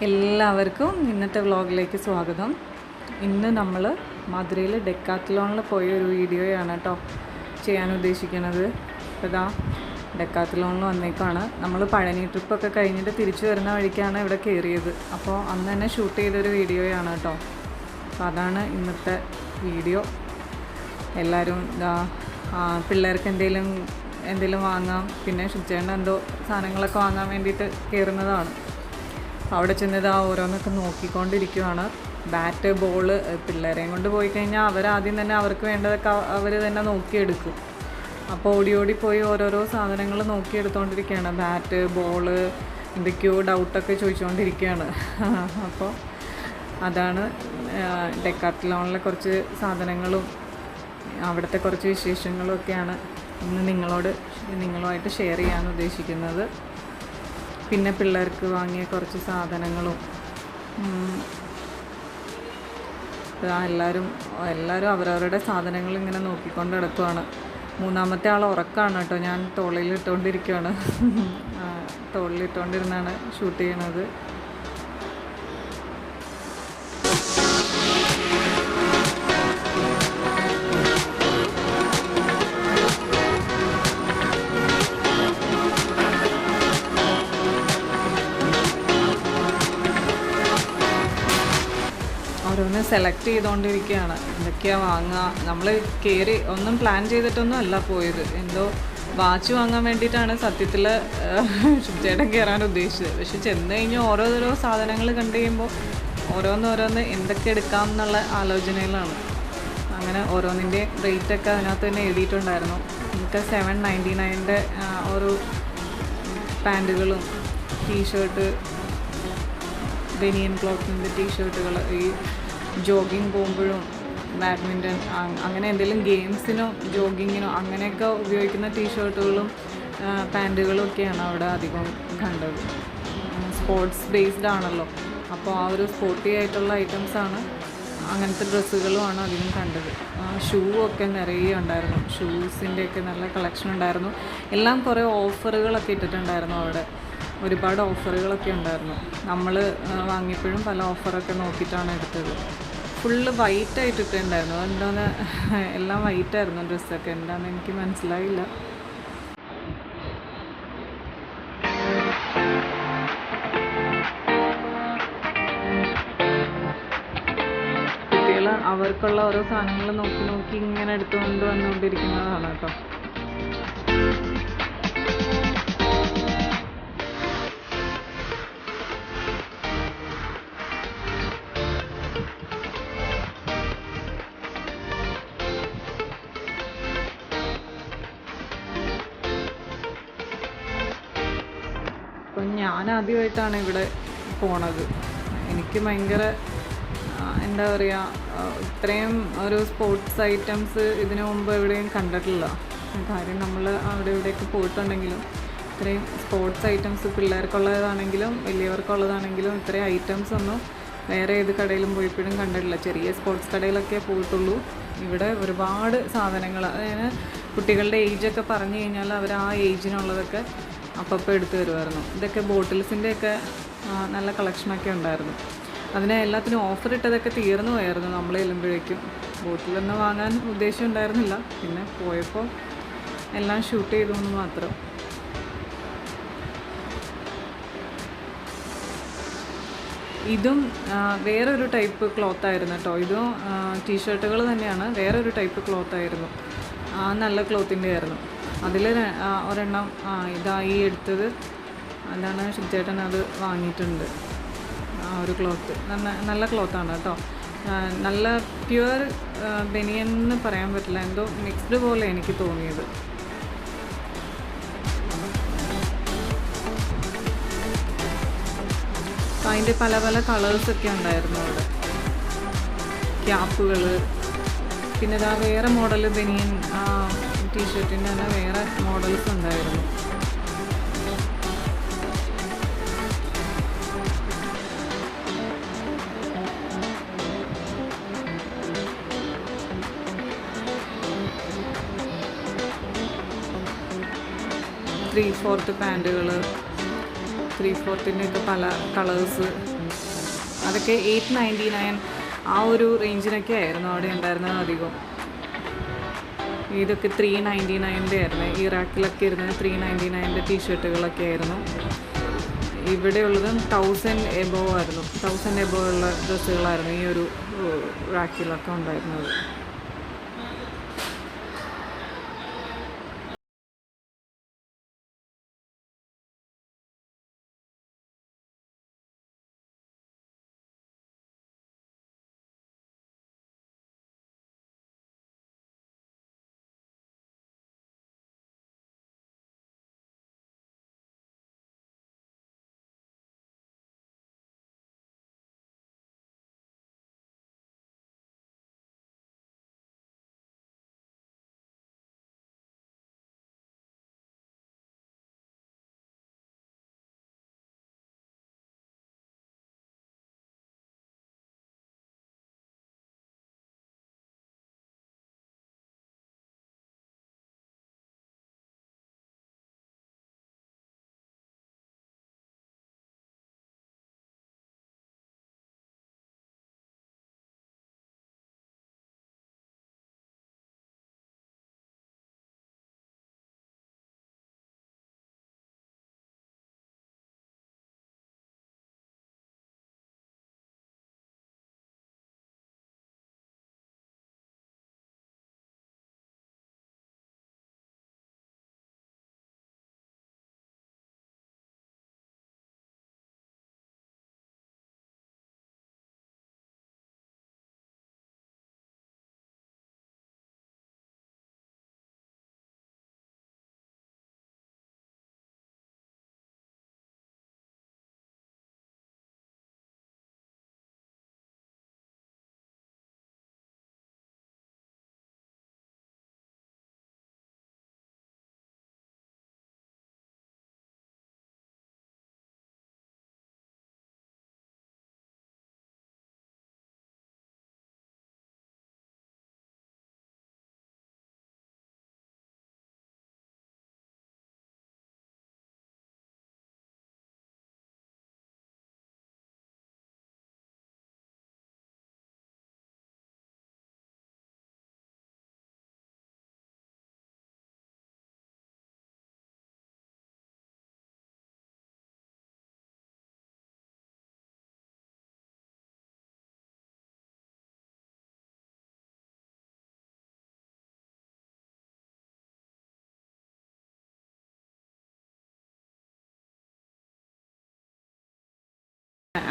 എല്ലാവർക്കും ഇന്നത്തെ വ്ളോഗിലേക്ക് സ്വാഗതം. ഇന്ന് നമ്മൾ മധുരയിൽ ഡെക്കാത്തലോണിൽ പോയ ഒരു വീഡിയോയാണ് കേട്ടോ ചെയ്യാൻ ഉദ്ദേശിക്കുന്നത്. അപ്പോൾ ഇതാ ഡെക്കാത്തലോണിൽ വന്നേക്കാണ്. നമ്മൾ പഴനി ട്രിപ്പൊക്കെ കഴിഞ്ഞിട്ട് തിരിച്ചു വരുന്ന വഴിക്കാണ് ഇവിടെ കയറിയത്. അപ്പോൾ അന്ന് തന്നെ ഷൂട്ട് ചെയ്തൊരു വീഡിയോയാണ് കേട്ടോ. അപ്പോൾ അതാണ് ഇന്നത്തെ വീഡിയോ. എല്ലാവരും പിള്ളേർക്ക് എന്തെങ്കിലും വാങ്ങാം, പിന്നെ ശുചിയേണ്ട എന്തോ സാധനങ്ങളൊക്കെ വാങ്ങാൻ വേണ്ടിയിട്ട് കയറുന്നതാണ്. അവിടെ ചെന്നത് ഓരോന്നൊക്കെ നോക്കിക്കൊണ്ടിരിക്കുകയാണ്. ബാറ്റ്, ബോള് പിള്ളേരെയും കൊണ്ട് പോയി കഴിഞ്ഞാൽ അവരാദ്യം തന്നെ അവർക്ക് വേണ്ടതൊക്കെ അവർ തന്നെ നോക്കിയെടുക്കും. അപ്പോൾ ഓടി പോയി ഓരോരോ സാധനങ്ങൾ നോക്കിയെടുത്തുകൊണ്ടിരിക്കുകയാണ്. ബാറ്റ്, ബോള്, എന്തൊക്കെയോ ഡൗട്ടൊക്കെ ചോദിച്ചുകൊണ്ടിരിക്കുകയാണ്. അപ്പോൾ അതാണ് ഡെക്കാത്തലോണിലെ കുറച്ച് സാധനങ്ങളും അവിടുത്തെ കുറച്ച് വിശേഷങ്ങളും ഒക്കെയാണ് ഇന്ന് നിങ്ങളുമായിട്ട് ഷെയർ ചെയ്യാൻ ഉദ്ദേശിക്കുന്നത്. പിന്നെ പിള്ളേർക്ക് വാങ്ങിയ കുറച്ച് സാധനങ്ങളും എല്ലാവരും അവരവരുടെ സാധനങ്ങൾ ഇങ്ങനെ നോക്കിക്കൊണ്ട് നടക്കുവാണ്. മൂന്നാമത്തെ ആൾ ഉറക്കമാണ് കേട്ടോ. ഞാൻ തോളിലിട്ടുകൊണ്ടിരിക്കുകയാണ്. തോളിലിട്ടുകൊണ്ടിരുന്നാണ് ഷൂട്ട് ചെയ്യണത്. ഓരോന്ന് സെലക്ട് ചെയ്തുകൊണ്ടിരിക്കുകയാണ്. എന്തൊക്കെയാണ് വാങ്ങുക. നമ്മൾ കയറി ഒന്നും പ്ലാൻ ചെയ്തിട്ടൊന്നും അല്ല പോയത്. എന്തോ വാച്ച് വാങ്ങാൻ വേണ്ടിയിട്ടാണ് സത്യത്തിൽ ചേട്ടൻ കയറാൻ ഉദ്ദേശിച്ചത്. പക്ഷെ ചെന്ന് കഴിഞ്ഞ് ഓരോരോ സാധനങ്ങൾ കണ്ടു കഴിയുമ്പോൾ ഓരോന്ന് എന്തൊക്കെ എടുക്കാം എന്നുള്ള ആലോചനയിലാണ്. അങ്ങനെ ഓരോന്നിൻ്റെ റേറ്റൊക്കെ അതിനകത്ത് തന്നെ എഴുതിയിട്ടുണ്ടായിരുന്നു. നമുക്ക് 799 ഒരു പാൻറ്റുകളും ടീഷർട്ട്, ബനിയൻ ക്ലോത്തിൻ്റെ ടീഷർട്ടുകൾ, ഈ ജോഗിങ് പോകുമ്പോഴും ബാഡ്മിൻ്റൺ അങ്ങനെ എന്തെങ്കിലും ഗെയിംസിനോ ജോഗിങ്ങിനോ അങ്ങനെയൊക്കെ ഉപയോഗിക്കുന്ന ടീഷർട്ടുകളും പാൻറ്റുകളും ഒക്കെയാണ് അവിടെ അധികം കണ്ടത്. സ്പോർട്സ് ബേസ്ഡ് ആണല്ലോ, അപ്പോൾ ആ ഒരു സ്പോർട്ടി ആയിട്ടുള്ള ഐറ്റംസാണ്, അങ്ങനത്തെ ഡ്രസ്സുകളുമാണ് അധികം കണ്ടത്. ഷൂ ഒക്കെ നിറയെ ഉണ്ടായിരുന്നു. ഷൂസിൻ്റെയൊക്കെ നല്ല കളക്ഷൻ ഉണ്ടായിരുന്നു. എല്ലാം കുറേ ഓഫറുകളൊക്കെ ഇട്ടിട്ടുണ്ടായിരുന്നു അവിടെ. ഒരുപാട് ഓഫറുകളൊക്കെ ഉണ്ടായിരുന്നു. നമ്മൾ വാങ്ങിയപ്പോഴും പല ഓഫറൊക്കെ നോക്കിയിട്ടാണ് എടുത്തത്. ഫുള്ള് വൈറ്റായിട്ട് ഇട്ടുണ്ടായിരുന്നു. എന്താന്ന് എല്ലാം വൈറ്റായിരുന്നു ഡ്രസ്സൊക്കെ. എന്താണെന്ന് എനിക്ക് മനസ്സിലായില്ല. കുട്ടികൾ അവർക്കുള്ള ഓരോ സാധനങ്ങൾ നോക്കി ഇങ്ങനെ എടുത്തുകൊണ്ട് വന്നുകൊണ്ടിരിക്കുന്നതാണ് കേട്ടോ. അപ്പം ഞാൻ ആദ്യമായിട്ടാണ് ഇവിടെ പോണത്. എനിക്ക് ഭയങ്കര എന്താ പറയുക, ഇത്രയും ഒരു സ്പോർട്സ് ഐറ്റംസ് ഇതിനു മുമ്പ് എവിടെയും കണ്ടിട്ടില്ല. കാര്യം നമ്മൾ അവിടെ ഇവിടെയൊക്കെ പോയിട്ടുണ്ടെങ്കിലും ഇത്രയും സ്പോർട്സ് ഐറ്റംസ് പിള്ളേർക്കുള്ളതാണെങ്കിലും വലിയവർക്കുള്ളതാണെങ്കിലും ഇത്രയും ഐറ്റംസ് ഒന്നും വേറെ ഏത് കടയിലും പോയപ്പോഴും കണ്ടിട്ടില്ല. ചെറിയ സ്പോർട്സ് കടയിലൊക്കെ പോയിട്ടുള്ളൂ. ഇവിടെ ഒരുപാട് സാധനങ്ങൾ, അതായത് കുട്ടികളുടെ ഏജൊക്കെ പറഞ്ഞു കഴിഞ്ഞാൽ അവർ ആ ഏജിനുള്ളതൊക്കെ അപ്പം എടുത്ത് തരുമായിരുന്നു. ഇതൊക്കെ ബോട്ടിൽസിൻ്റെയൊക്കെ നല്ല കളക്ഷനൊക്കെ ഉണ്ടായിരുന്നു. അതിന് എല്ലാത്തിനും ഓഫർ ഇട്ടതൊക്കെ തീർന്നു പോയായിരുന്നു നമ്മൾ ചെല്ലുമ്പോഴേക്കും. ബോട്ടിലൊന്നും വാങ്ങാൻ ഉദ്ദേശം ഉണ്ടായിരുന്നില്ല. പിന്നെ പോയപ്പോൾ എല്ലാം ഷൂട്ട് ചെയ്തു എന്ന് മാത്രം. ഇതും വേറൊരു ടൈപ്പ് ക്ലോത്തായിരുന്നു കേട്ടോ. ഇതും ടീഷർട്ടുകൾ തന്നെയാണ്, വേറൊരു ടൈപ്പ് ക്ലോത്തായിരുന്നു. നല്ല ക്ലോത്തിൻ്റെ ആയിരുന്നു. അതിൽ ഒരെണ്ണം ഇതായി എടുത്തത് അതാണ് ശുചേട്ടൻ. അത് വാങ്ങിയിട്ടുണ്ട്. ഒരു ക്ലോത്ത് നല്ല ക്ലോത്താണ് കേട്ടോ. നല്ല പ്യുവർ ബനിയൻ എന്ന് പറയാൻ പറ്റില്ല, എന്തോ മിക്സ്ഡ് പോലെ എനിക്ക് തോന്നിയത്. അതിൻ്റെ പല പല കളേഴ്സൊക്കെ ഉണ്ടായിരുന്നു അവിടെ. ക്യാപ്പുകൾ, പിന്നെ ഇതാ വേറെ മോഡൽ ബനിയൻ ടീഷർട്ടിൻ്റെ തന്നെ വേറെ മോഡൽസ് ഉണ്ടായിരുന്നു. ത്രീ ഫോർത്ത് പാൻറ്റുകൾ, 3/4 പല കളേഴ്സ്, അതൊക്കെ 899 ആ ഒരു റേഞ്ചിനൊക്കെ ആയിരുന്നു അവിടെ ഉണ്ടായിരുന്നത് അധികം. ഇതൊക്കെ 399 ആയിരുന്നു. ഈ റാക്കിലൊക്കെ ഇരുന്നത് 399 ടീഷർട്ടുകളൊക്കെ ആയിരുന്നു. ഇവിടെയുള്ളത് 1000 എബോവ് ആയിരുന്നു. 1000 എബോവ് ഉള്ള ഡ്രസ്സുകളായിരുന്നു ഈ ഒരു റാക്കിലൊക്കെ ഉണ്ടായിരുന്നത്.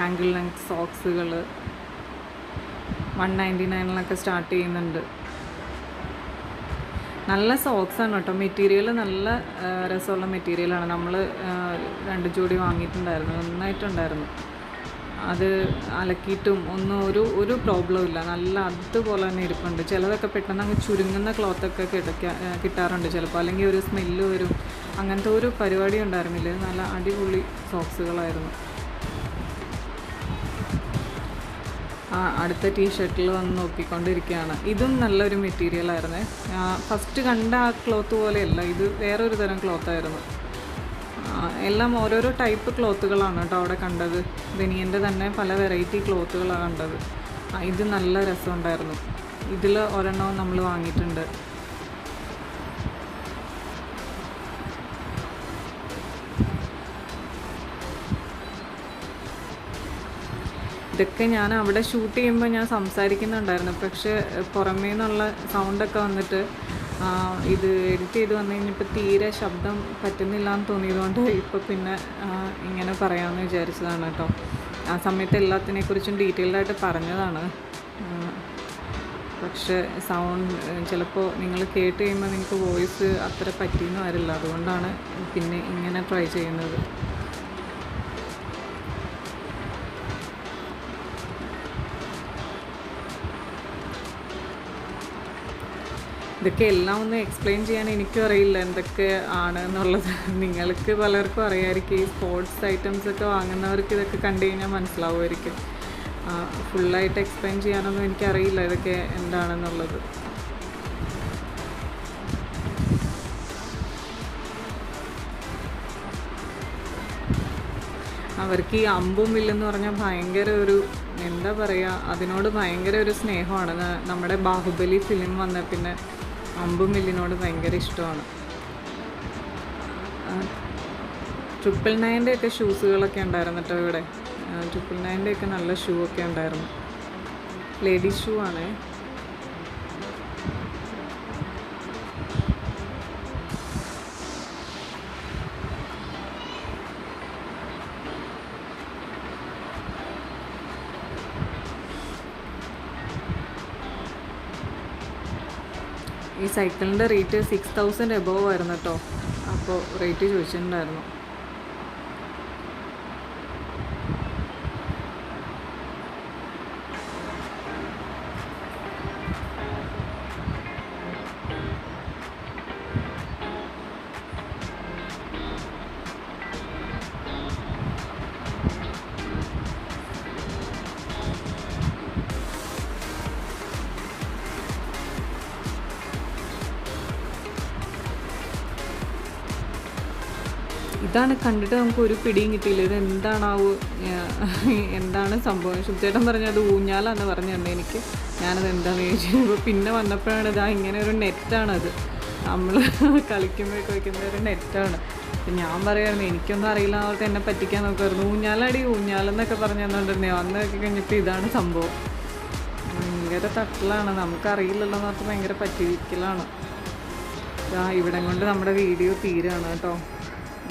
ആങ്കിൾ ലെങ്ത് സോക്സുകൾ 199 സ്റ്റാർട്ട് ചെയ്യുന്നുണ്ട്. നല്ല സോക്സാണ് കേട്ടോ. മെറ്റീരിയൽ നല്ല രസമുള്ള മെറ്റീരിയലാണ്. നമ്മൾ 2 ജോഡി വാങ്ങിയിട്ടുണ്ടായിരുന്നു. നന്നായിട്ടുണ്ടായിരുന്നു. അത് അലക്കിയിട്ടും ഒന്നും ഒരു പ്രോബ്ലം ഇല്ല. നല്ല അതുപോലെ തന്നെ ഇരിപ്പുണ്ട്. ചിലതൊക്കെ പെട്ടെന്ന് അങ്ങ് ചുരുങ്ങുന്ന ക്ലോത്തൊക്കെ കിട്ടാറുണ്ട് ചിലപ്പോൾ, അല്ലെങ്കിൽ ഒരു സ്മെല്ല് വരും. അങ്ങനത്തെ ഒരു പരിപാടി ഉണ്ടായിരുന്നില്ല. നല്ല അടിപൊളി സോക്സുകളായിരുന്നു. അടുത്ത ടീഷർട്ടിൽ വന്ന് നോക്കിക്കൊണ്ടിരിക്കുകയാണ്. ഇതും നല്ലൊരു മെറ്റീരിയലായിരുന്നു. ഫസ്റ്റ് കണ്ട ആ ക്ലോത്ത് പോലെയല്ല, ഇത് വേറൊരു തരം ക്ലോത്തായിരുന്നു. എല്ലാം ഓരോരോ ടൈപ്പ് ക്ലോത്തുകളാണ് കേട്ടോ അവിടെ കണ്ടത്. ബനിയൻ്റെ തന്നെ പല വെറൈറ്റി ക്ലോത്തുകളാണ് കണ്ടത്. ഇത് നല്ല രസമുണ്ടായിരുന്നു. ഇതിൽ ഒരെണ്ണവും നമ്മൾ വാങ്ങിയിട്ടുണ്ട്. ഇതൊക്കെ ഞാൻ അവിടെ ഷൂട്ട് ചെയ്യുമ്പോൾ ഞാൻ സംസാരിക്കുന്നുണ്ടായിരുന്നു. പക്ഷേ പുറമേ നിന്നുള്ള സൗണ്ടൊക്കെ വന്നിട്ട് ഇത് എഡിറ്റ് ചെയ്ത് വന്നു കഴിഞ്ഞപ്പോൾ തീരെ ശബ്ദം പറ്റുന്നില്ല എന്ന് തോന്നിയതുകൊണ്ട് ഇപ്പോൾ പിന്നെ ഇങ്ങനെ പറയാമെന്ന് വിചാരിച്ചതാണ് കേട്ടോ. ആ സമയത്ത് എല്ലാത്തിനെക്കുറിച്ചും ഡീറ്റെയിൽഡായിട്ട് പറഞ്ഞതാണ്. പക്ഷേ സൗണ്ട് ചിലപ്പോൾ നിങ്ങൾ കേട്ട് കഴിയുമ്പോൾ നിങ്ങൾക്ക് വോയിസ് അത്ര പറ്റിയെന്ന് വരില്ല. അതുകൊണ്ടാണ് പിന്നെ ഇങ്ങനെ ട്രൈ ചെയ്യുന്നത്. ഇതൊക്കെ എല്ലാം ഒന്ന് എക്സ്പ്ലെയിൻ ചെയ്യാൻ എനിക്കും അറിയില്ല എന്തൊക്കെ ആണ് എന്നുള്ളത്. നിങ്ങൾക്ക് പലർക്കും അറിയാമായിരിക്കും. ഈ സ്പോർട്സ് ഐറ്റംസൊക്കെ വാങ്ങുന്നവർക്ക് ഇതൊക്കെ കണ്ടു കഴിഞ്ഞാൽ മനസ്സിലാവുമായിരിക്കും. ഫുള്ളായിട്ട് എക്സ്പ്ലെയിൻ ചെയ്യാനൊന്നും എനിക്കറിയില്ല ഇതൊക്കെ എന്താണെന്നുള്ളത്. അവർക്ക് ഈ അമ്പും വില്ലെന്ന് പറഞ്ഞാൽ ഭയങ്കര ഒരു എന്താ പറയുക, അതിനോട് ഭയങ്കര ഒരു സ്നേഹമാണ്. നമ്മുടെ ബാഹുബലി ഫിലിം വന്ന പിന്നെ അമ്പും വില്ലിനോട് ഭയങ്കര ഇഷ്ടമാണ്. 999 ഒക്കെ ഷൂസുകളൊക്കെ ഉണ്ടായിരുന്നു കേട്ടോ ഇവിടെ. 999 ഒക്കെ നല്ല ഷൂ ഒക്കെ ഉണ്ടായിരുന്നു. ലേഡീസ് ഷൂ ആണേ. ഈ സൈക്കിളിൻ്റെ റേറ്റ് 6000 എബോവ് ആയിരുന്നു കേട്ടോ. അപ്പോൾ റേറ്റ് ചോദിച്ചിട്ടുണ്ടായിരുന്നു. ഇതാണ് കണ്ടിട്ട് നമുക്ക് ഒരു പിടിയും കിട്ടിയില്ല. ഇത് എന്താണ് സംഭവം. ശുചേട്ടൻ പറഞ്ഞത് അത് ഊഞ്ഞാലാന്ന് പറഞ്ഞു തന്നെ എനിക്ക്. ഞാനത് എന്താണെന്ന് ചോദിച്ചപ്പോൾ പിന്നെ വന്നപ്പോഴാണ് ഇതാ ഇങ്ങനെ ഒരു നെറ്റാണത്. നമ്മൾ കളിക്കുമ്പോഴൊക്കെ വയ്ക്കുന്ന ഒരു നെറ്റാണ്. അപ്പം ഞാൻ പറയുമായിരുന്നു എനിക്കൊന്നും അറിയില്ല എന്നൊക്കെ എന്നെ പറ്റിക്കാൻ നോക്കുമായിരുന്നു. ഊഞ്ഞാലെന്നൊക്കെ പറഞ്ഞു തന്നുകൊണ്ടിരുന്നേ. വന്ന് നോക്കി കഴിഞ്ഞപ്പോൾ ഇതാണ് സംഭവം. ഭയങ്കര തട്ടലാണ്, നമുക്കറിയില്ലല്ലോ എന്നൊക്കെ ഭയങ്കര പറ്റിയിരിക്കലാണ്. ഇവിടം കൊണ്ട് നമ്മുടെ വീഡിയോ തീരുകയാണ് കേട്ടോ.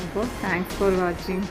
അപ്പോൾ താങ്ക്സ് ഫോർ വാച്ചിങ്.